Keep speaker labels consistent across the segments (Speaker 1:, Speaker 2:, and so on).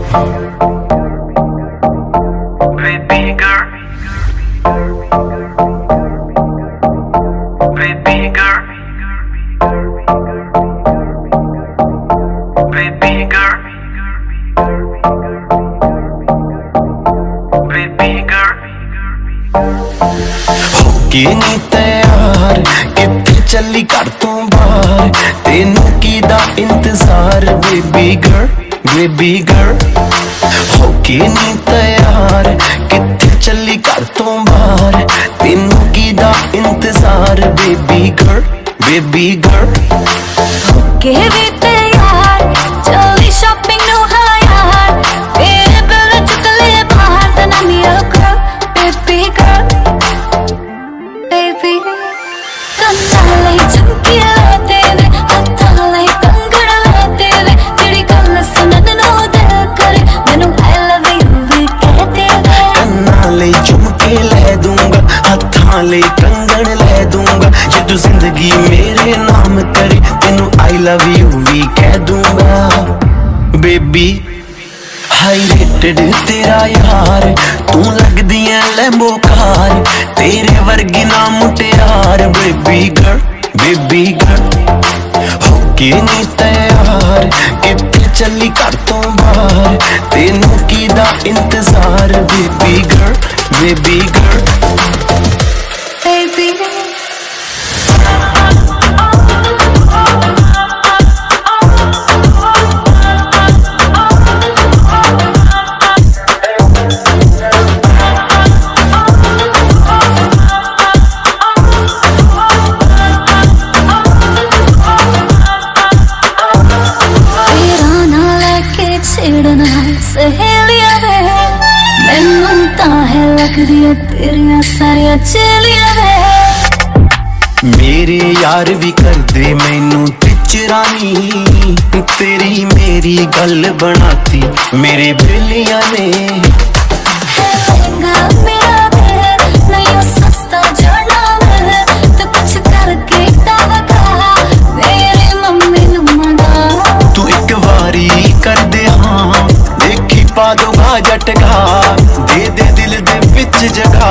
Speaker 1: Baby girl, baby girl, baby girl, baby girl.
Speaker 2: होके नी तैयार किथे चली घर तो बाहर, तेनू की दा इंतजार बेबी गर्ल, बेबी गर्ल। होके नी तैयार किथे चली घर तो बाहर, तेनू की दा इंतजार बेबी गर्ल, बेबी गर्ल।
Speaker 3: होके भी तैयार चली शॉपिंग नु हायार, तेरे बिल चुक ले बाहर ते ना मेरा गर्ल, बेबी गर्ल, बेबी। कंधाले झुमके लाते वे, हथाले कंगड़ लाते वे, तेरी गल सुनन नु दिल करे मैनू I love you भी कहते वे।
Speaker 2: नाले झुमके ले दूंगा, हथाले कंगन ले दूंगा, जे तू जिंदगी मेरे नाम करे तेनू I love you भी कह दूंगा बेबी। हाई रेटेड तेरा यार, तू लगदी है लैम्बो कार, तेरे वर्गी ना मुटियार बेबी गर्ल, बेबी गर्ल। होके नी तैयार किथे चली घर तो बाहर, तेनू की दा इंतजार baby girl, baby girl,
Speaker 3: baby. छेड़ना सहेलिया वे, मैनू तां है लगदियां तेरियां सारियां चेलियां वे।
Speaker 2: मेरे यार भी करदे मैनू टिचरानी, तेरी मेरी गल बनाती मेरे बेलियां ने।
Speaker 3: लहंगा मेरा दिल नहीं सस्ता जाना वे, तो कुछ करके टावका मेरी मम्मी नू मना।
Speaker 2: तू एक वारी कर दे हाँ, देखी पा दूंगा झटका, दे दे दिल दे विच जगह,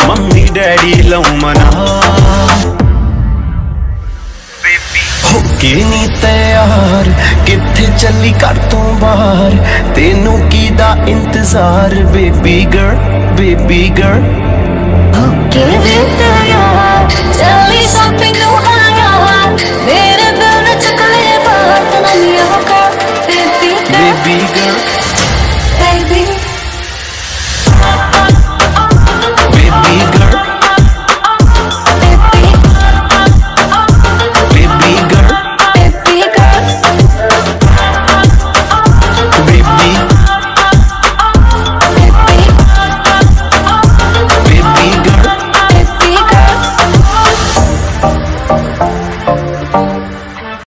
Speaker 2: मम्मी डैडी लऊ मना। होके नी तैयार किथे चली घर तो बाहर, तेनू की दा इंतजार बेबी गर्ल, बेबी गर्ल।
Speaker 3: होके भी तैयार चली शॉपिंग नु हायार, मेरे बिल चुक ले बाहर ते ना मेरा girl, baby girl,
Speaker 2: baby girl.